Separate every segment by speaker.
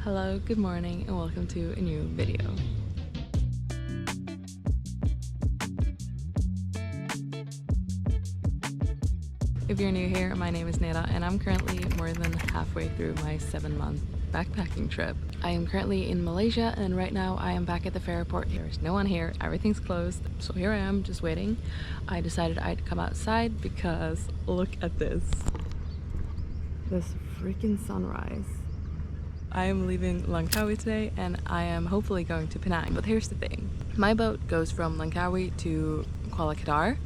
Speaker 1: Hello, good morning, and welcome to a new video. If you're new here, my name is Neda, and I'm currently more than halfway through my 7-month backpacking trip. I am currently in Malaysia, and right now I am back at the ferry port. There's no one here, everything's closed, so here I am just waiting. I decided I'd come outside because look at this freaking sunrise. I am leaving Langkawi today, and I am hopefully going to Penang. But here's the thing. My boat goes from Langkawi to Kuala Kedar,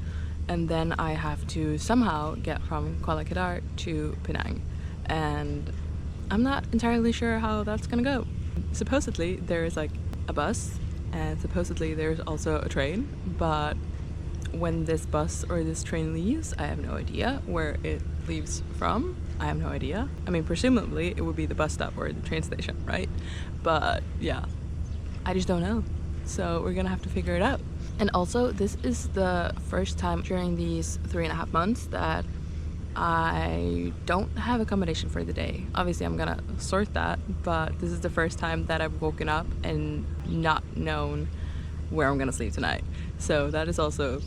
Speaker 1: and then I have to somehow get from Kuala Kedar to Penang. And I'm not entirely sure how that's gonna go. Supposedly there's like a bus, and supposedly there's also a train, but when this bus or this train leaves, I have no idea. Where it leaves from, I have no idea. I mean, presumably it would be the bus stop or the train station, right? But yeah, I just don't know. So we're gonna have to figure it out. And also, this is the first time during these 3.5 months that I don't have accommodation for the day. Obviously I'm gonna sort that, but this is the first time that I've woken up and not known where I'm gonna sleep tonight. So that is also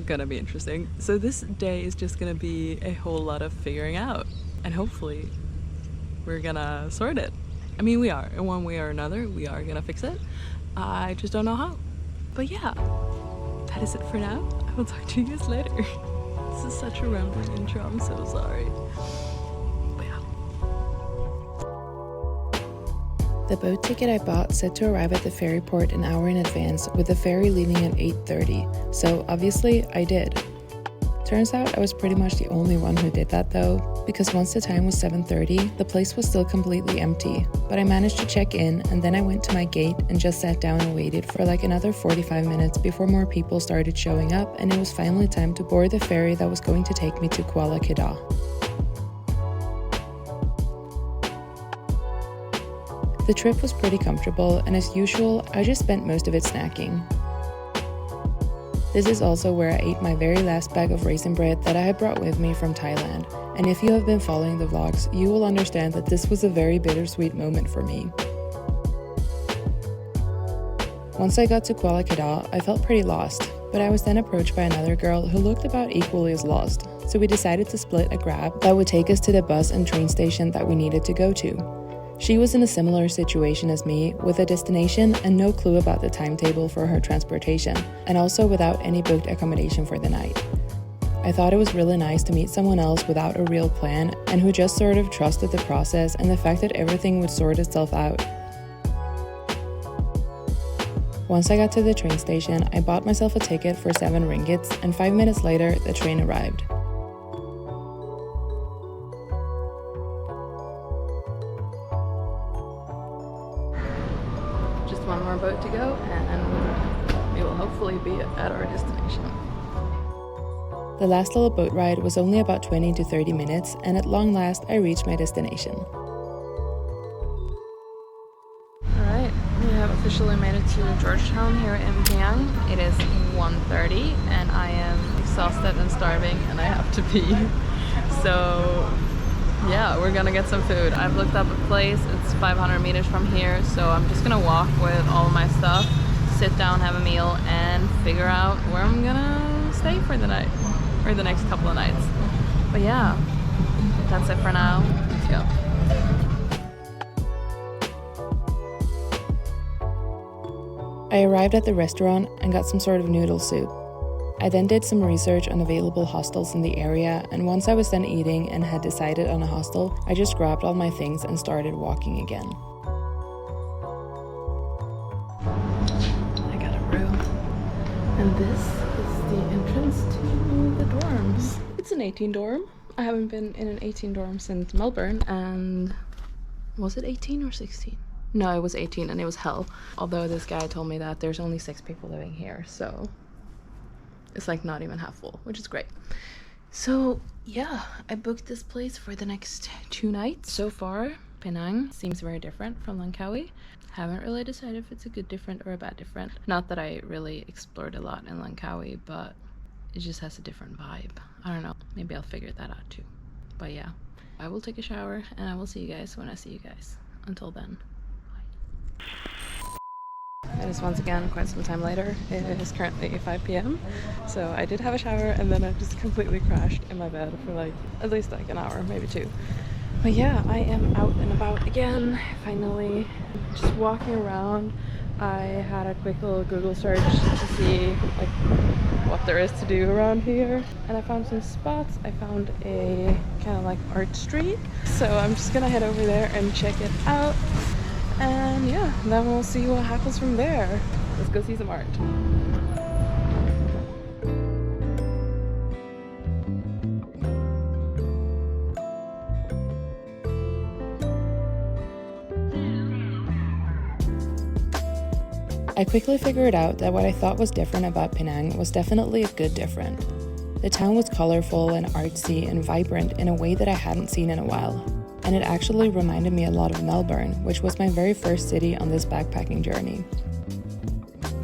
Speaker 1: gonna be interesting. So this day is just gonna be a whole lot of figuring out, and hopefully we're gonna sort it. I mean, we are, in one way or another, we are gonna fix it. I just don't know how. But yeah, that is it for now. I will talk to you guys later. This is such a rambling intro, I'm so sorry. But yeah. The boat ticket I bought said to arrive at the ferry port an hour in advance, with the ferry leaving at 8:30, so obviously I did. Turns out I was pretty much the only one who did that though, because once the time was 7:30, the place was still completely empty, but I managed to check in, and then I went to my gate and just sat down and waited for like another 45 minutes before more people started showing up, and it was finally time to board the ferry that was going to take me to Kuala Kedar. The trip was pretty comfortable, and as usual, I just spent most of it snacking. This is also where I ate my very last bag of raisin bread that I had brought with me from Thailand, and if you have been following the vlogs, you will understand that this was a very bittersweet moment for me. Once I got to Kuala Kedar, I felt pretty lost, but I was then approached by another girl who looked about equally as lost, so we decided to split a grab that would take us to the bus and train station that we needed to go to. She was in a similar situation as me, with a destination and no clue about the timetable for her transportation, and also without any booked accommodation for the night. I thought it was really nice to meet someone else without a real plan, and who just sort of trusted the process and the fact that everything would sort itself out. Once I got to the train station, I bought myself a ticket for 7 ringgits, and 5 minutes later, the train arrived. One more boat to go, and we will hopefully be at our destination. The last little boat ride was only about 20 to 30 minutes, and at long last I reached my destination. Alright, we have officially made it to Georgetown here in Penang. It is 1:30 and I am exhausted and starving and I have to pee. So yeah, we're gonna get some food. I've looked up a place, it's 500 meters from here, so I'm just gonna walk with all of my stuff, sit down, have a meal, and figure out where I'm gonna stay for the night, or the next couple of nights. But yeah, that's it for now. Let's go. I arrived at the restaurant and got some sort of noodle soup. I then did some research on available hostels in the area, and once I was done eating and had decided on a hostel, I just grabbed all my things and started walking again. I got a room, and this is the entrance to the dorms. It's an 18 dorm. I haven't been in an 18 dorm since Melbourne, and was it 18 or 16? No, it was 18 and it was hell. Although this guy told me that there's only 6 people living here, so it's like not even half full, which is great. So yeah, I booked this place for the next 2 nights. So far, Penang seems very different from Langkawi. Haven't really decided if it's a good different or a bad different. Not that I really explored a lot in Langkawi, but it just has a different vibe. I don't know, maybe I'll figure that out too. But yeah, I will take a shower and I will see you guys when I see you guys. until then. It is once again quite some time later. It is currently 5 p.m. So I did have a shower and then I just completely crashed in my bed for like at least like an hour, maybe 2. But yeah, I am out and about again, finally. Just walking around. I had a quick little Google search to see like what there is to do around here. And I found some spots. I found a kind of like art street. So I'm just gonna head over there and check it out. And yeah, then we'll see what happens from there. Let's go see some art. I quickly figured out that what I thought was different about Penang was definitely a good different. The town was colorful and artsy and vibrant in a way that I hadn't seen in a while. And it actually reminded me a lot of Melbourne, which was my very first city on this backpacking journey.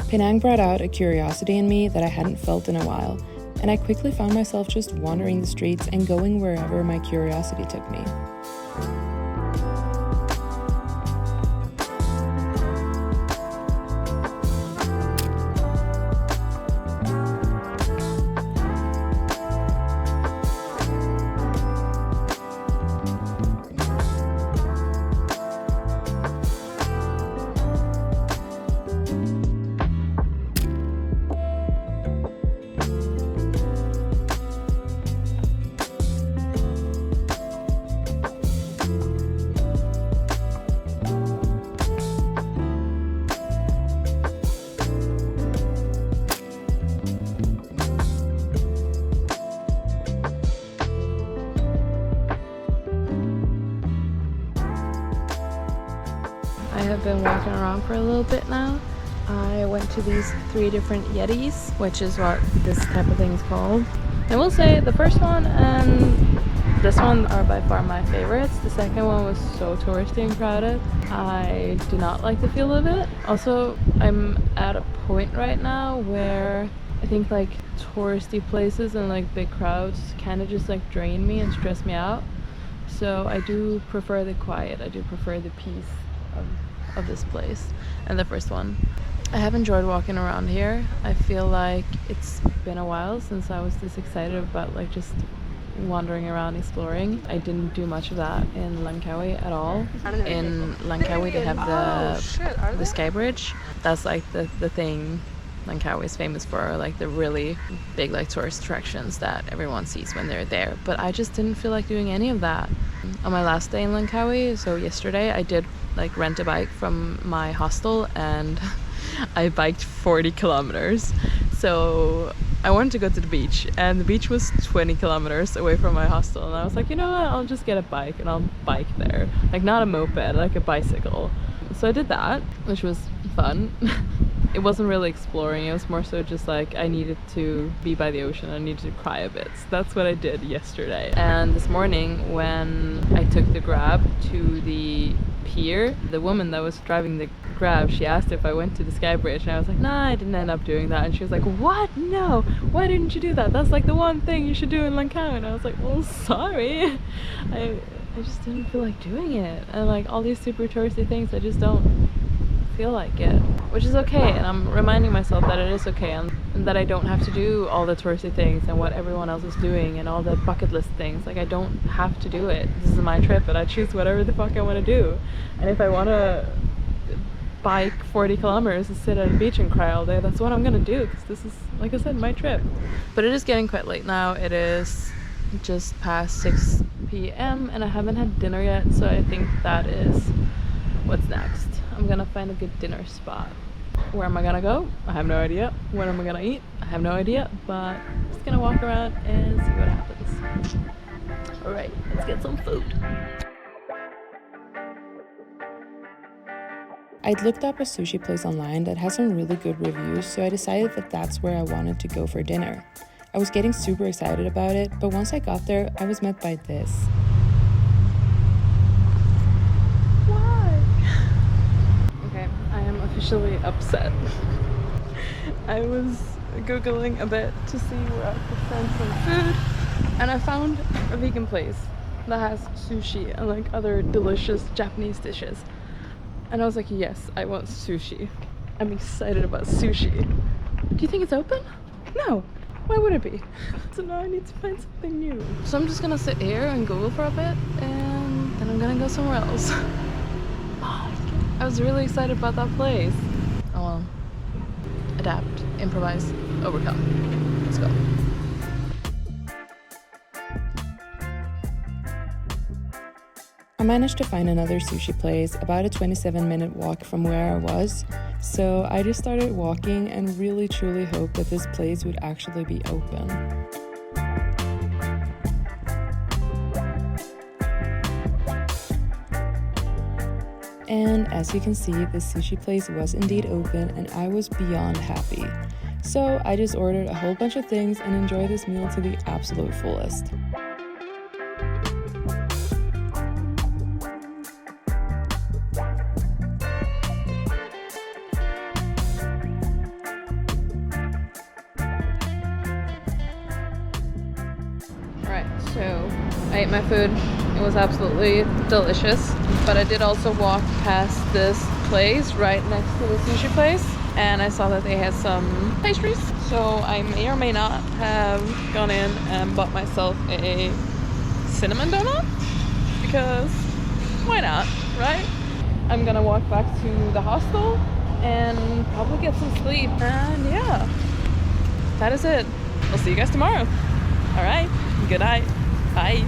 Speaker 1: Penang brought out a curiosity in me that I hadn't felt in a while, and I quickly found myself just wandering the streets and going wherever my curiosity took me. I have been walking around for a little bit now. I went to these 3 different Yetis, which is what this type of thing is called. I will say the first one and this one are by far my favorites. The second one was so touristy and crowded. I do not like the feel of it. Also, I'm at a point right now where I think like touristy places and like big crowds kind of just like drain me and stress me out. So I do prefer the quiet. I do prefer the peace of this place and the first one. I have enjoyed walking around here. I feel like it's been a while since I was this excited about like just wandering around exploring. I didn't do much of that in Langkawi at all. In Langkawi they have the sky bridge. That's like the thing Langkawi is famous for, like the really big like tourist attractions that everyone sees when they're there. But I just didn't feel like doing any of that. On my last day in Langkawi, so yesterday, I did like rent a bike from my hostel and I biked 40 kilometers. So I wanted to go to the beach and the beach was 20 kilometers away from my hostel, and I was like, you know what, I'll just get a bike and I'll bike there. Like not a moped, like a bicycle. So I did that, which was fun. It wasn't really exploring, it was more so just like I needed to be by the ocean, I needed to cry a bit. So that's what I did yesterday. And this morning when I took the Grab to the pier, the woman that was driving the Grab, she asked if I went to the sky bridge and I was like, nah, I didn't end up doing that. And she was like, what? No, why didn't you do that? That's like the one thing you should do in Langkawi. And I was like, well, sorry. I just didn't feel like doing it. And like all these super touristy things, I just don't feel like it, which is okay. And I'm reminding myself that it is okay and that I don't have to do all the touristy things and what everyone else is doing and all the bucket list things. Like I don't have to do it. This is my trip and I choose whatever the fuck I want to do. And if I want to bike 40 kilometers and sit at a beach and cry all day, that's what I'm gonna do, because this is, like I said, my trip. But it is getting quite late now. It is just past 6 p.m. and I haven't had dinner yet, so I think that is what's next. I'm gonna find a good dinner spot. Where am I gonna go? I have no idea. What am I gonna eat? I have no idea, but I'm just gonna walk around and see what happens. Alright, let's get some food.
Speaker 2: I'd looked up a sushi place online that has some really good reviews, so I decided that that's where I wanted to go for dinner. I was getting super excited about it, but once I got there, I was met by this.
Speaker 1: Why? Okay, I am officially upset. I was Googling a bit to see where I could find some food, and I found a vegan place that has sushi and like other delicious Japanese dishes. And I was like, yes, I want sushi. I'm excited about sushi. Do you think it's open? No. Why would it be? So now I need to find something new. So I'm just gonna sit here and Google for a bit, and then I'm gonna go somewhere else. I was really excited about that place. Oh well. Adapt, improvise, overcome. Let's go.
Speaker 2: I managed to find another sushi place about a 27-minute walk from where I was, so I just started walking and really truly hoped that this place would actually be open. And as you can see, the sushi place was indeed open and I was beyond happy. So I just ordered a whole bunch of things and enjoyed this meal to the absolute fullest.
Speaker 1: So I ate my food. It was absolutely delicious. But I did also walk past this place right next to the sushi place, and I saw that they had some pastries. So I may or may not have gone in and bought myself a cinnamon donut, because why not, right? I'm gonna walk back to the hostel and probably get some sleep. And yeah, that is it. I'll see you guys tomorrow. All right, good night. Bye.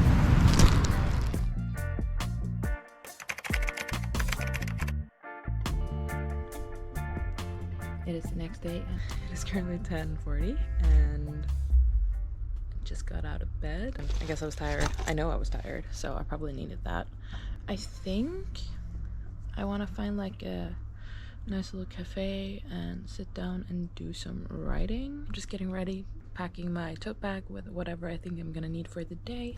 Speaker 1: It is the next day. It is currently 10:40 and I just got out of bed. I guess I was tired. I know I was tired, so I probably needed that. I think I want to find like a nice little cafe and sit down and do some writing. I'm just getting ready, packing my tote bag with whatever I think I'm gonna need for the day.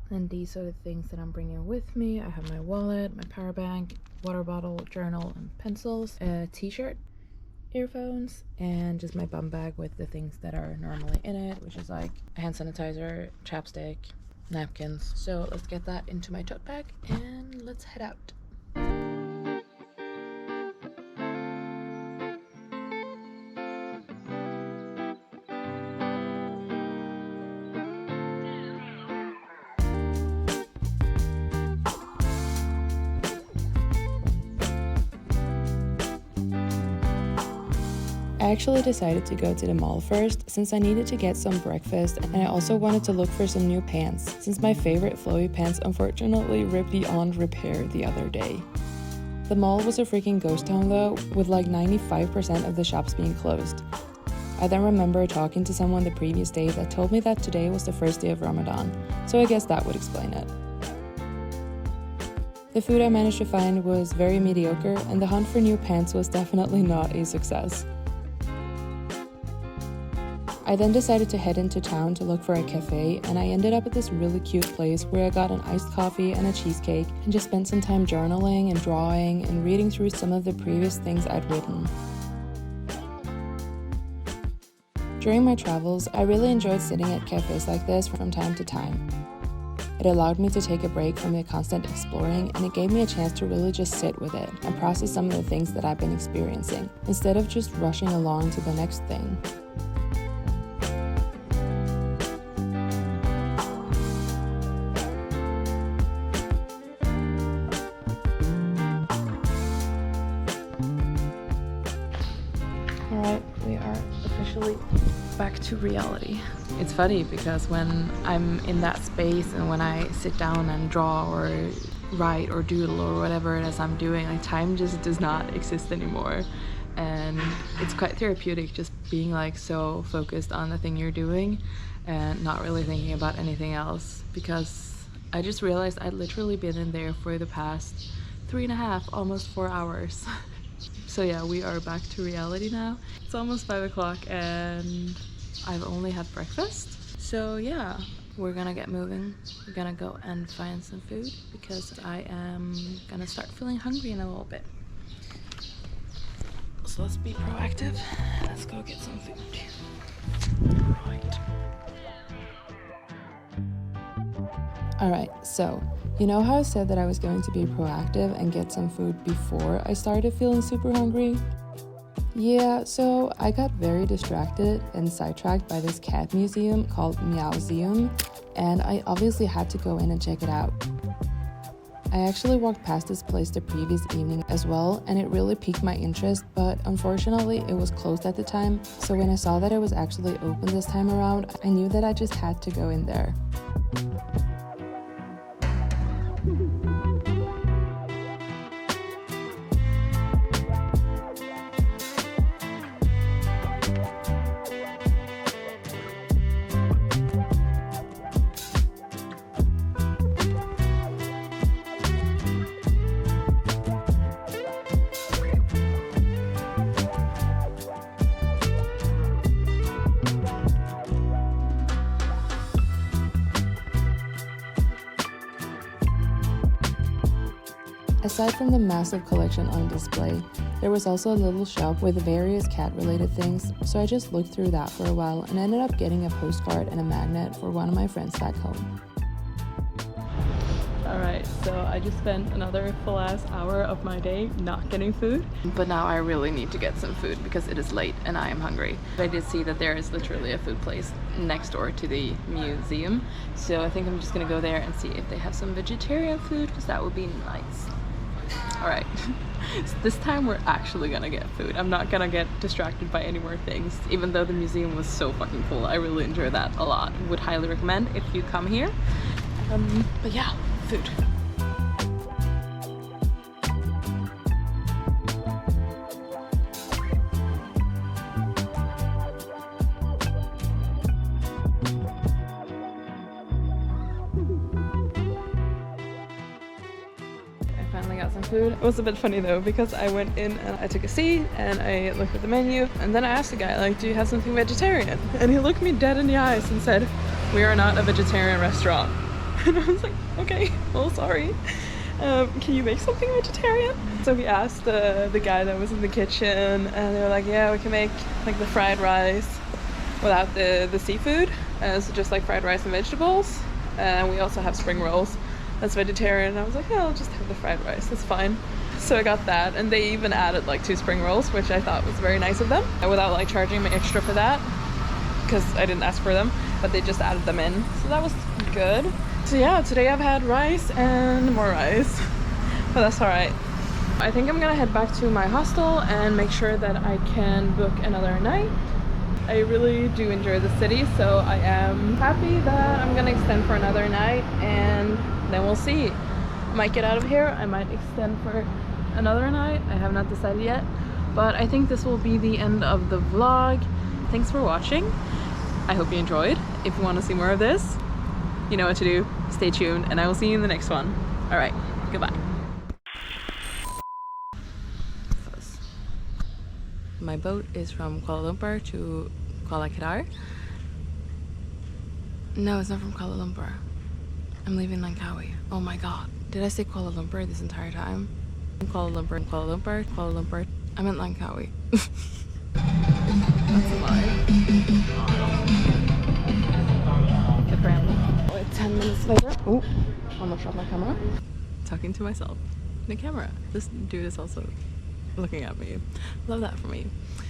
Speaker 1: And these are the things that I'm bringing with me. I have my wallet, my power bank, water bottle, journal, and pencils, a t-shirt, earphones, and just my bum bag with the things that are normally in it, which is like a hand sanitizer, chapstick, napkins. So let's get that into my tote bag and let's head out.
Speaker 2: I actually decided to go to the mall first since I needed to get some breakfast, and I also wanted to look for some new pants since my favorite flowy pants unfortunately ripped beyond repair the other day. The mall was a freaking ghost town though, with like 95% of the shops being closed. I then remember talking to someone the previous day that told me that today was the first day of Ramadan, so I guess that would explain it. The food I managed to find was very mediocre, and the hunt for new pants was definitely not a success. I then decided to head into town to look for a cafe, and I ended up at this really cute place where I got an iced coffee and a cheesecake and just spent some time journaling and drawing and reading through some of the previous things I'd written. During my travels, I really enjoyed sitting at cafes like this from time to time. It allowed me to take a break from the constant exploring, and it gave me a chance to really just sit with it and process some of the things that I've been experiencing, instead of just rushing along to the next thing.
Speaker 1: Alright, we are officially back to reality. It's funny because when I'm in that space and when I sit down and draw or write or doodle or whatever it is I'm doing, like time just does not exist anymore. And it's quite therapeutic just being like so focused on the thing you're doing and not really thinking about anything else, because I just realized I'd literally been in there for the past 3.5, almost 4 hours. So yeah, we are back to reality now. It's almost 5 o'clock and I've only had breakfast. So yeah, we're gonna get moving. We're gonna go and find some food because I am gonna start feeling hungry in a little bit. So let's be proactive. Let's go get some food. Right.
Speaker 2: Alright, so You know how I said that I was going to be proactive and get some food before I started feeling super hungry? Yeah, so I got very distracted and sidetracked by this cat museum called Meowseum, and I obviously had to go in and check it out. I actually walked past this place the previous evening as well, and it really piqued my interest, but unfortunately it was closed at the time, so when I saw that it was actually open this time around, I knew that I just had to go in there. Aside from the massive collection on display, there was also a little shop with various cat-related things, so I just looked through that for a while and ended up getting a postcard and a magnet for one of my friends back home.
Speaker 1: Alright, so I just spent another full ass hour of my day not getting food. But now I really need to get some food because it is late and I am hungry. I did see that there is literally a food place next door to the museum. So I think I'm just gonna go there and see if they have some vegetarian food because that would be nice. Alright, so this time we're actually gonna get food. I'm not gonna get distracted by any more things, even though the museum was so fucking cool. I really enjoyed that a lot. Would highly recommend if you come here. But yeah, food. Got some food. It was a bit funny though because I went in and I took a seat and I looked at the menu and then I asked the guy like, do you have something vegetarian? And he looked me dead in the eyes and said, we are not a vegetarian restaurant. And I was like, okay, well, sorry. Can you make something vegetarian? So we asked the guy that was in the kitchen and they were like, yeah, we can make like the fried rice without the seafood. So just like fried rice and vegetables. And we also have spring rolls. That's vegetarian. And I was like, yeah, I'll just have the fried rice, that's fine. So I got that, and they even added like 2 spring rolls, which I thought was very nice of them, without like charging me extra for that, because I didn't ask for them, but they just added them in. So that was good. So yeah, today I've had rice and more rice, but that's all right. I think I'm gonna head back to my hostel and make sure that I can book another night. I really do enjoy the city, so I am happy that I'm gonna extend for another night, and then we'll see. I might get out of here, I might extend for another night, I have not decided yet, but I think this will be the end of the vlog. Thanks for watching. I hope you enjoyed. If you want to see more of this, you know what to do. Stay tuned, and I will see you in the next one. All right, goodbye. My boat is from Kuala Lumpur to Kuala Kedar. No, it's not from Kuala Lumpur. I'm leaving Langkawi. Oh my god. Did I say Kuala Lumpur this entire time? Kuala Lumpur, Kuala Lumpur, Kuala Lumpur. I meant Langkawi. That's a lie. The pram. Wait, 10 minutes later. Oh, almost dropped my camera. Talking to myself. The camera. This dude is also looking at me. Love that for me.